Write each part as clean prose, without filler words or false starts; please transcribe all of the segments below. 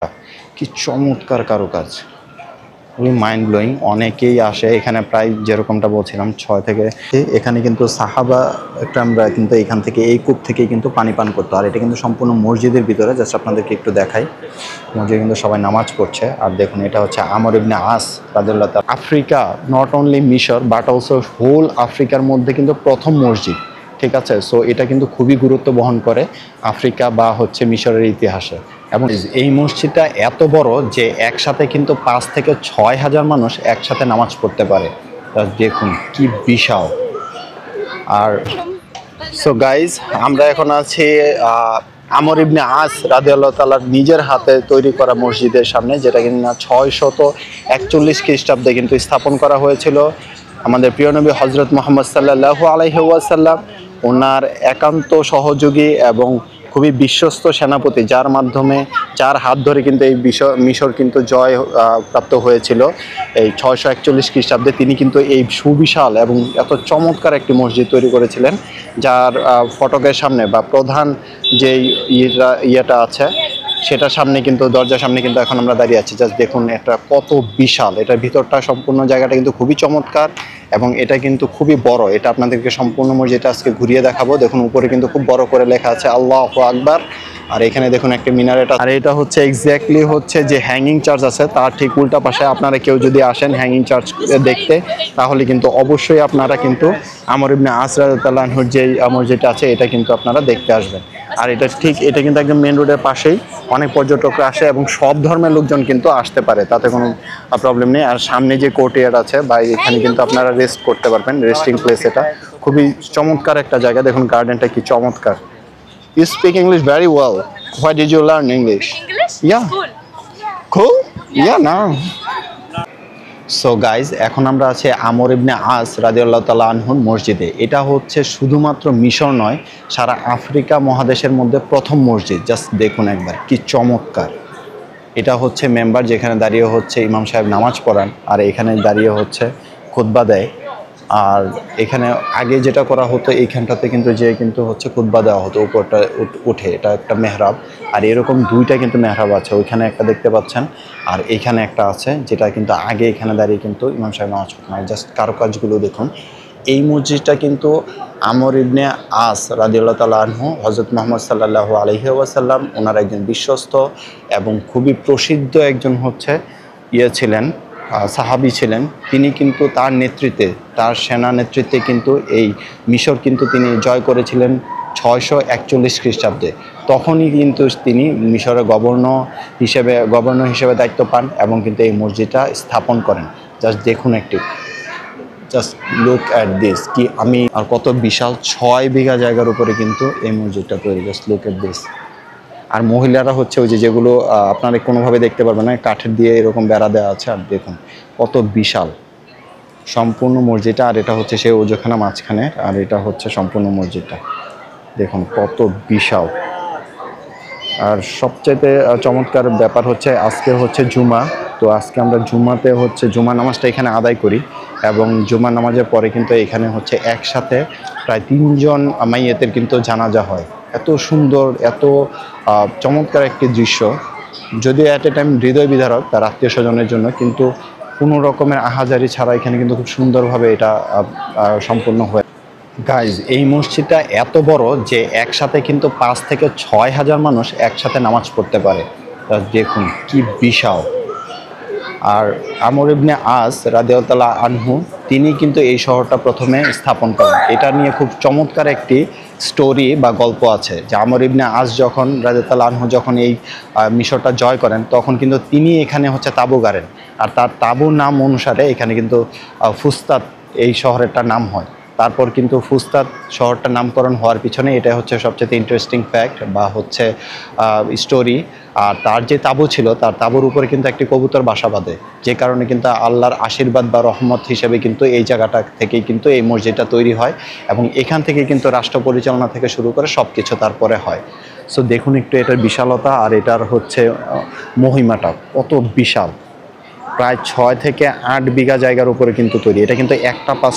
কি চমৎকার কারুকাজ, খুবই মাইন্ড ব্লোয়িং। অনেকেই আসে এখানে, প্রায় যেরকমটা বলছিলাম 6 থেকে। এখানে কিন্তু সাহাবা আমরা কিন্তু এখান থেকে এই কূপ থেকেই কিন্তু পানি পান করতো। আর এটা কিন্তু সম্পূর্ণ মসজিদের ভিতরে। জাস্ট আপনাদেরকে একটু দেখাই, মসজিদে কিন্তু সবাই নামাজ পড়ছে। আর দেখুন, এটা হচ্ছে আমর ইবনে আস রাদিয়াল্লাহু তাআলা। আফ্রিকা, নট অনলি মিশর বাট অলসো হোল আফ্রিকার মধ্যে কিন্তু প্রথম মসজিদ, ঠিক আছে। সো এটা কিন্তু খুবই গুরুত্ব বহন করে আফ্রিকা বা হচ্ছে মিশরের ইতিহাসে। এবং এই মসজিদটা এত বড় যে একসাথে কিন্তু 5 থেকে 6 হাজার মানুষ একসাথে নামাজ পড়তে পারে। দেখুন কি বিশাল। আর সো গাইজ, আমরা এখন আছি আমর ইবনে আস রাদিয়াল্লাহু তাআলার নিজের হাতে তৈরি করা মসজিদের সামনে, যেটা কিনা 641 খ্রিস্টাব্দে কিন্তু স্থাপন করা হয়েছিল। আমাদের প্রিয় নবী হযরত মুহাম্মদ সাল্লাল্লাহু আলাইহি ওয়াসাল্লাম ওনার একান্ত সহযোগী এবং খুবই বিশ্বস্ত সেনাপতি, যার হাত ধরে কিন্তু এই মিশর কিন্তু জয় প্রাপ্ত হয়েছিল এই 641 খ্রিস্টাব্দে। তিনি কিন্তু এই সুবিশাল এবং এত চমৎকার একটি মসজিদ তৈরি করেছিলেন, যার ফটকের সামনে বা প্রধান যে ইয়েটা আছে সেটার সামনে কিন্তু, দরজার সামনে কিন্তু এখন আমরা দাঁড়িয়ে আছি। জাস্ট দেখুন এটা কত বিশাল। এটার ভিতরটা সম্পূর্ণ জায়গাটা কিন্তু খুবই চমৎকার এবং এটা কিন্তু খুবই বড়। এটা আপনাদেরকে সম্পূর্ণ মসজিদটা আজকে ঘুরিয়ে দেখাবো। দেখুন উপরে কিন্তু খুব বড় করে লেখা আছে আল্লাহু আকবার। আর এখানে দেখুন একটা মিনারেট। আর এটা হচ্ছে এক্স্যাক্টলি হচ্ছে যে হ্যাঙ্গিং চার্চ আছে তার ঠিক উল্টা পাশে। আপনারা কেউ যদি আসেন হ্যাঙ্গিং চার্চ দেখতে, তাহলে কিন্তু অবশ্যই আপনারা কিন্তু আমর ইবনে আস রাদিয়াল্লাহু তাআলা আনহুর যে মসজিদটা আছে এটা কিন্তু আপনারা দেখতে আসবেন। আর এটা কিন্তু একদম মেন রোডের পাশেই। অনেক পর্যটকরা আসে এবং সব ধর্মের লোকজন কিন্তু আসতে পারে, তাতে কোনো প্রবলেম নেই। আর সামনে যে কোর্টইয়ার্ড আছে বা এখানে কিন্তু আপনারা রেস্ট করতে পারবেন, রেস্টিং প্লেস। এটা খুবই চমৎকার একটা জায়গা। দেখুন গার্ডেনটা কি চমৎকার। You speak English very well. Why did you learn English? English? Yeah. Cool. Cool? Yeah, now. So guys, এখন আমরা আছি আমর ইবনে আস রাদিয়াল্লাহু তাআলা আনহুর মসজিদে। এটা হচ্ছে শুধুমাত্র মিশর নয়, সারা আফ্রিকা মহাদেশের মধ্যে প্রথম মসজিদ। জাস্ট দেখুন একবার কি চমৎকার। এটা হচ্ছে মেম্বার, যেখানে দাঁড়িয়ে হচ্ছে ইমাম সাহেব নামাজ পড়ান, আর এখানে দাঁড়িয়ে হচ্ছে খুতবা দেয়। আর এখানে আগে যেটা করা হতো, এইখানটাতে কিন্তু হচ্ছে খুতবা দেওয়া হতো উপরটা উঠে। এটা একটা মেহরাব, আর এরকম দুইটা কিন্তু মেহরাব আছে। ওইখানে একটা দেখতে পাচ্ছেন, আর এইখানে একটা আছে, যেটা কিন্তু আগে এখানে দাঁড়িয়ে কিন্তু ইমাম সাহেব নামাজ পড়তেন। আর জাস্ট কারুকাজগুলো দেখুন। এই মসজিদটা কিন্তু আমর ইবনে আস রাদিয়াল্লাহু তাআলা আনহু, হযরত মুহাম্মদ সাল্লাল্লাহু আলাইহি ওয়াসাল্লাম ওনার একজন বিশ্বস্ত এবং খুবই প্রসিদ্ধ একজন হচ্ছে ছিলেন, সাহাবী ছিলেন। তিনি কিন্তু তার নেতৃত্বে, তার সেনা নেতৃত্বে কিন্তু এই মিশর কিন্তু তিনি জয় করেছিলেন 641 খ্রিস্টাব্দে। তখনই কিন্তু তিনি মিশরের গভর্নর হিসেবে দায়িত্ব পান এবং কিন্তু এই মসজিদটা স্থাপন করেন। জাস্ট দেখুন একটু, জাস্ট লুক অ্যাট দিস। কি আমি আর কত বিশাল, 6 বিঘা জায়গার উপরে কিন্তু এই মসজিদটা তৈরি। Just look at this. আর মহিলারা হচ্ছে ওই যেগুলো আপনারা কোনোভাবে দেখতে পারবেন না, কাঠের দিয়ে এরকম বেড়া দেওয়া আছে। আর দেখুন কত বিশাল সম্পূর্ণ মসজিদটা। আর এটা হচ্ছে সেই ওজখানা মাঝখানে, আর এটা হচ্ছে সম্পূর্ণ মসজিদটা। দেখুন কত বিশাল। আর সবচাইতে চমৎকার ব্যাপার হচ্ছে আজকে হচ্ছে জুমা। তো আজকে আমরা জুমাতে হচ্ছে জুমা নামাজটা এখানে আদায় করি, এবং জুমা নামাজের পরে কিন্তু এখানে হচ্ছে একসাথে প্রায় 3 জন মাইয়েতের কিন্তু জানাজা হয়। এত সুন্দর, এত চমৎকার একটি দৃশ্য। যদিও অ্যাট এ টাইম হৃদয় বিদারক তার আত্মীয় স্বজনের জন্য, কিন্তু কোনো রকমের আহাজারি ছাড়া এখানে কিন্তু খুব সুন্দরভাবে এটা সম্পূর্ণ হয়। গাইজ, এই মসজিদটা এত বড় যে একসাথে কিন্তু 5 থেকে 6 হাজার মানুষ একসাথে নামাজ পড়তে পারে। দেখুন কি বিশাল। আর আমর ইবনে আস রাদিয়াল্লাহু তাআলা আনহু তিনি কিন্তু এই শহরটা প্রথমে স্থাপন করেন। এটা নিয়ে খুব চমৎকার একটি স্টোরি বা গল্প আছে, যে আমর ইবনে আস যখন রাদিয়াল্লাহু তাআলা আনহু যখন এই মিশরটা জয় করেন, তখন কিন্তু তিনি এখানে হচ্ছে তাঁবু গাড়েন। আর তার তাঁবুর নাম অনুসারে এখানে কিন্তু ফুস্তাত এই শহরেরটা নাম হয়। তারপর কিন্তু ফুস্তাত শহরটার নামকরণ হওয়ার পিছনে এটা হচ্ছে সবচেয়ে ইন্টারেস্টিং ফ্যাক্ট বা হচ্ছে স্টোরি। আর তার যে তাঁবু ছিল, তার তাঁবুর উপরে কিন্তু একটি কবুতর বাসা বাঁধে, যে কারণে কিন্তু আল্লাহর আশীর্বাদ বা রহমত হিসেবে কিন্তু এই জায়গাটা থেকেই কিন্তু এই মসজিদটা তৈরি হয়, এবং এখান থেকে কিন্তু রাষ্ট্র পরিচালনা থেকে শুরু করে সব কিছু তারপরে হয়। সো দেখুন একটু এটার বিশালতা আর এটার হচ্ছে মহিমাটা কত বিশাল। প্রায় 6 থেকে 8 বিঘা জায়গার উপরে কিন্তু তৈরি। এটা কিন্তু একটা পাশ,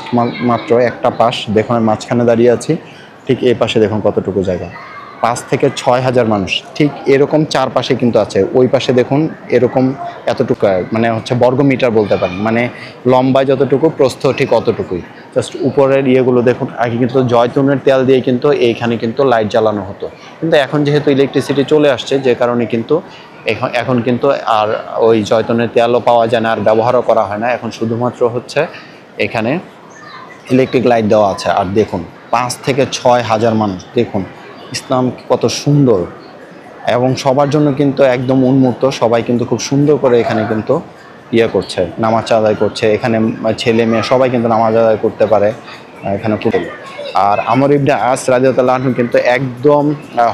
মাত্র একটা পাশ। দেখুন আমি মাঝখানে দাঁড়িয়ে আছি, ঠিক এই পাশে দেখুন কতটুকু জায়গা। 5,000 থেকে 6,000 মানুষ ঠিক এরকম চারপাশে কিন্তু আছে। ওই পাশে দেখুন এরকম এতটুকু মানে হচ্ছে বর্গ মিটার বলতে পারেন, মানে লম্বায় যতটুকু প্রস্থ ঠিক অতটুকুই। জাস্ট উপরের ইয়েগুলো দেখুন, আগে কিন্তু জয়তুনের তেল দিয়ে কিন্তু এইখানে কিন্তু লাইট জ্বালানো হতো, কিন্তু এখন যেহেতু ইলেকট্রিসিটি চলে আসছে যে কারণে কিন্তু এখন কিন্তু আর ওই জয়তুনের তেলও পাওয়া যায় না, আর ব্যবহারও করা হয় না। এখন শুধুমাত্র হচ্ছে এখানে ইলেকট্রিক লাইট দেওয়া আছে। আর দেখুন 5,000 থেকে 6,000 মানুষ, দেখুন ইসলাম কত সুন্দর এবং সবার জন্য কিন্তু একদম উন্মুক্ত। সবাই কিন্তু খুব সুন্দর করে এখানে কিন্তু ইয়ে করছে, নামাজ আদায় করছে। এখানে ছেলে মেয়ে সবাই কিন্তু নামাজ আদায় করতে পারে এখানে খুব। আর আমর ইবনে আস রাদিয়াল্লাহু আনহু কিন্তু একদম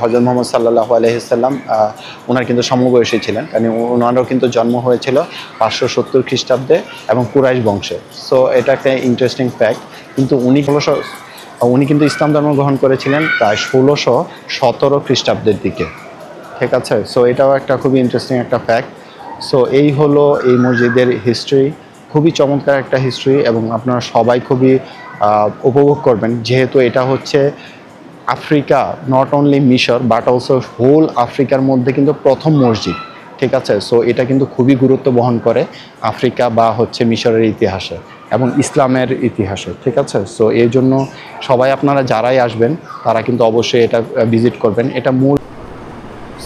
হযরত মুহাম্মদ সাল্লাল্লাহু আলাইহি সাল্লাম ওনার কিন্তু সমবয়সী ছিলেন, কারণ ওনারও কিন্তু জন্ম হয়েছিল 570 খ্রিস্টাব্দে এবং কুরাইশ বংশে। সো এটা একটা ইন্টারেস্টিং ফ্যাক্ট। কিন্তু উনি কিন্তু ইসলাম ধর্ম গ্রহণ করেছিলেন প্রায় 1617 খ্রিস্টাব্দের দিকে, ঠিক আছে। সো এটাও একটা খুবই ইন্টারেস্টিং একটা ফ্যাক্ট। সো এই হলো এই মসজিদের হিস্ট্রি, খুবই চমৎকার একটা হিস্ট্রি এবং আপনারা সবাই খুবই উপভোগ করবেন, যেহেতু এটা হচ্ছে আফ্রিকা, নট অনলি মিশর বাট অলসো হোল আফ্রিকার মধ্যে কিন্তু প্রথম মসজিদ, ঠিক আছে। সো এটা কিন্তু খুবই গুরুত্ব বহন করে আফ্রিকা বা হচ্ছে মিশরের ইতিহাসে এবং ইসলামের ইতিহাসে, ঠিক আছে। সো এই জন্য সবাই আপনারা যারাই আসবেন তারা কিন্তু অবশ্যই এটা ভিজিট করবেন। এটা মূল।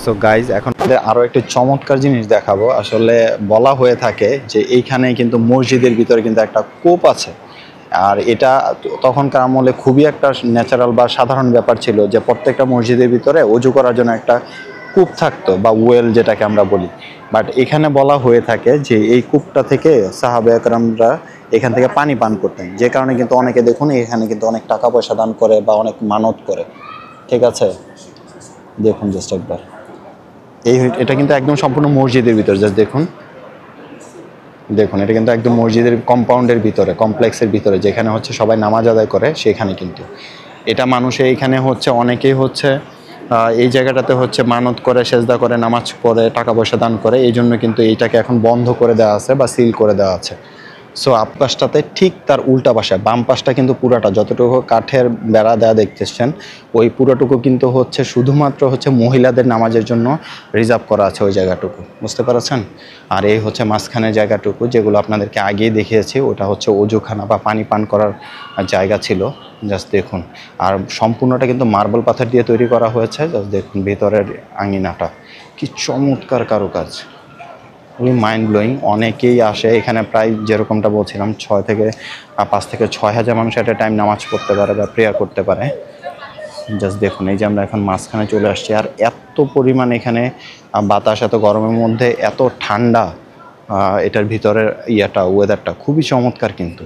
সো গাইজ, এখন আরও একটি চমৎকার জিনিস দেখাবো। আসলে বলা হয়ে থাকে যে এইখানে কিন্তু মসজিদের ভিতরে কিন্তু একটা কূপ আছে, আর এটা তখনকার আমলে খুবই একটা ন্যাচারাল বা সাধারণ ব্যাপার ছিল যে প্রত্যেকটা মসজিদের ভিতরে অজু করার জন্য একটা কূপ থাকতো বা ওয়েল যেটাকে আমরা বলি। বাট এখানে বলা হয়ে থাকে যে এই কূপটা থেকে সাহাবা একরামরা এখান থেকে পানি পান করতেন, যে কারণে কিন্তু অনেকে দেখুন এখানে কিন্তু অনেক টাকা পয়সা দান করে বা অনেক মানত করে, ঠিক আছে। দেখুন জাস্ট একবার এটা কিন্তু একদম সম্পূর্ণ মসজিদের ভিতরে। জাস্ট দেখুন এটা কিন্তু একদম মসজিদের কম্পাউন্ডের ভিতরে, কমপ্লেক্সের ভিতরে, যেখানে হচ্ছে সবাই নামাজ আদায় করে সেখানে কিন্তু এটা মানুষে এইখানে হচ্ছে অনেকেই হচ্ছে এই জায়গাটাতে হচ্ছে মানত করে, সেজদা করে, নামাজ পড়ে, টাকা পয়সা দান করে। এই জন্য কিন্তু এইটাকে এখন বন্ধ করে দেওয়া আছে বা সিল করে দেওয়া আছে। সো পাশটাতে ঠিক তার উল্টা পাশে বাম পাশটা কিন্তু পুরাটা যতটুকু কাঠের বেড়া দেওয়া দেখতেছেন ওই পুরোটুকু কিন্তু হচ্ছে শুধুমাত্র হচ্ছে মহিলাদের নামাজের জন্য রিজার্ভ করা আছে ওই জায়গাটুকু, বুঝতে পারছেন। আর এই হচ্ছে মাঝখানের জায়গাটুকু যেগুলো আপনাদেরকে আগেই দেখিয়েছি, ওটা হচ্ছে অজুখানা বা পানি পান করার জায়গা ছিল। জাস্ট দেখুন, আর সম্পূর্ণটা কিন্তু মার্বেল পাথর দিয়ে তৈরি করা হয়েছে। জাস্ট দেখুন ভিতরের আঙিনাটা কি চমৎকার কারুকাজ, খুবই মাইন্ড ব্লোয়িং। অনেকেই আসে এখানে, প্রায় যেরকমটা বলছিলাম 5,000 থেকে 6,000 মানুষ এট এ টাইম নামাজ পড়তে পারে বা প্রেয়ার করতে পারে। জাস্ট দেখুন এই যে আমরা এখন মাঝখানে চলে আসছি, আর এত পরিমাণ এখানে বাতাস, এত গরমের মধ্যে এত ঠান্ডা, এটার ভিতরের ওয়েদারটা খুবই চমৎকার কিন্তু।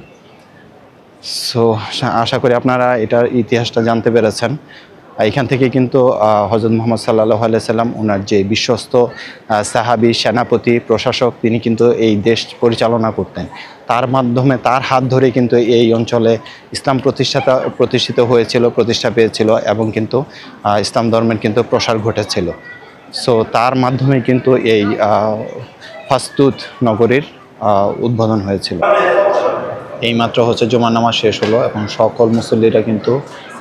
সো আশা করি আপনারা এটার ইতিহাসটা জানতে পেরেছেন। এখান থেকে কিন্তু হযরত মুহাম্মদ সাল্লাল্লাহু আলাইহি সাল্লাম ওনার যে বিশ্বস্ত সাহাবী, সেনাপতি, প্রশাসক, তিনি কিন্তু এই দেশ পরিচালনা করতেন। তার মাধ্যমে, তার হাত ধরে কিন্তু এই অঞ্চলে ইসলাম প্রতিষ্ঠিত হয়েছিল, প্রতিষ্ঠা পেয়েছিল এবং কিন্তু ইসলাম ধর্মের কিন্তু প্রসার ঘটেছিল। সো তার মাধ্যমে কিন্তু এই ফাস্তুত নগরীর উদ্বোধন হয়েছিল। এইমাত্র হচ্ছে জুমার নামাজ শেষ হলো এবং সকল মুসল্লিরা কিন্তু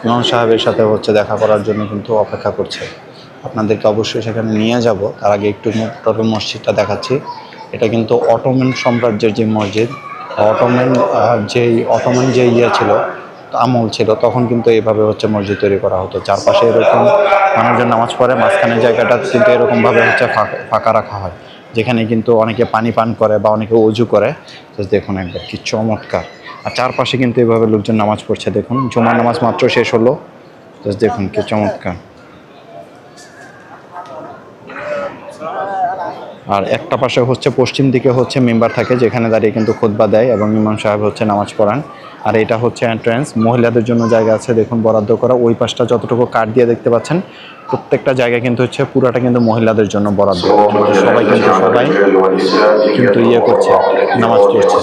ইমাম সাহেবের সাথে হচ্ছে দেখা করার জন্য কিন্তু অপেক্ষা করছে। আপনাদেরকে অবশ্যই সেখানে নিয়ে যাব। তার আগে একটু টোটাল মসজিদটা দেখাচ্ছি। এটা কিন্তু অটোমান সাম্রাজ্যের যে মসজিদ, অটোমান যে ছিল, আমল ছিল, তখন কিন্তু এইভাবে হচ্ছে মসজিদ তৈরি করা হতো। চারপাশে এরকম মানুষজন নামাজ পড়ে, মাঝখানের জায়গাটা কিন্তু এরকমভাবে হচ্ছে ফাঁকা রাখা হয়, যেখানে কিন্তু অনেকে পানি পান করে বা অনেকে অজু করে। দেখুন একবার কি চমৎকার। আর চারপাশে কিন্তু এভাবে লোকজন নামাজ পড়ছে। দেখুন জুমার নামাজ মাত্র শেষ হলো। দেখুন কি চমৎকার। আর একটা পাশে হচ্ছে পশ্চিম দিকে হচ্ছে মেম্বার থাকে, যেখানে দাঁড়িয়ে কিন্তু খুতবা দেয় এবং ইমাম সাহেব হচ্ছে নামাজ পড়ান। আর এটা হচ্ছে এন্ট্রান্স, মহিলাদের জন্য জায়গা আছে দেখুন বরাদ্দ করা। ওই পাশটা যতটুকু কাঠ দিয়ে দেখতে পাচ্ছেন, প্রত্যেকটা জায়গা কিন্তু হচ্ছে পুরাটা কিন্তু মহিলাদের জন্য বরাদ্দ। সবাই কিন্তু ইয়ে করছে, নামাজ পড়ছে,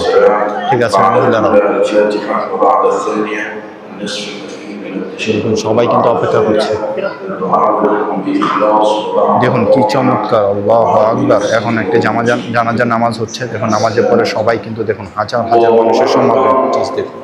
ঠিক আছে। মহিলারা সবাই কিন্তু অপেক্ষা করছে। দেখুন কি চমৎকার, আল্লাহু আকবার। এখন একটা জানাজার নামাজ হচ্ছে। দেখুন নামাজের পরে সবাই কিন্তু দেখুন হাজার হাজার মানুষের সমাগম। দেখুন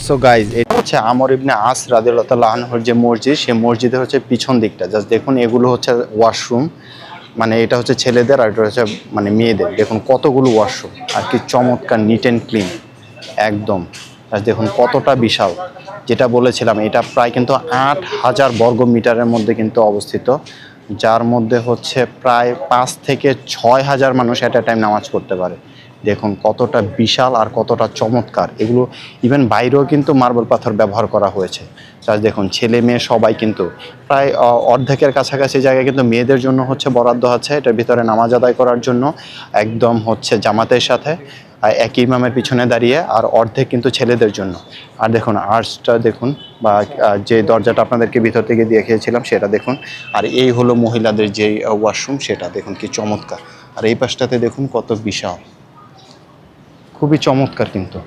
সো গাইজ, এটা হচ্ছে আমর ইবনে আস রাদিয়াল্লাহু তাআলা আনহুর যে মসজিদ, সেই মসজিদে হচ্ছে পিছন দিকটা জাস্ট দেখুন, এগুলো হচ্ছে ওয়াশরুম, মানে এটা হচ্ছে ছেলেদের আর এটা হচ্ছে মানে মেয়েদের। দেখুন কতগুলো ওয়াশরুম, আর কি চমৎকার নিট অ্যান্ড ক্লিন একদম। আর দেখুন কতটা বিশাল, যেটা বলেছিলাম এটা প্রায় কিন্তু 8,000 বর্গ মিটারের মধ্যে কিন্তু অবস্থিত, যার মধ্যে হচ্ছে প্রায় 5 থেকে 6,000 মানুষ অ্যাট এ টাইম নামাজ পড়তে পারে। দেখুন কতটা বিশাল আর কতটা চমৎকার। এগুলো ইভেন বাইরেও কিন্তু মার্বেল পাথর ব্যবহার করা হয়েছে। জাস্ট দেখুন ছেলে মেয়ে সবাই কিন্তু প্রায় অর্ধেকের কাছাকাছি জায়গায় কিন্তু মেয়েদের জন্য হচ্ছে বরাদ্দ আছে এটার ভিতরে নামাজ আদায় করার জন্য, একদম হচ্ছে জামাতের সাথে একই ইমামের পিছনে দাঁড়িয়ে, আর অর্ধেক কিন্তু ছেলেদের জন্য। আর দেখুন আর্চটা দেখুন, বা যে দরজাটা আপনাদেরকে ভিতর থেকে দেখিয়েছিলাম সেটা দেখুন। আর এই হলো মহিলাদের যে ওয়াশরুম, সেটা দেখুন কি চমৎকার। আর এই পাশটাতে দেখুন কত বিশাল, খুবই চমৎকার কিন্তু।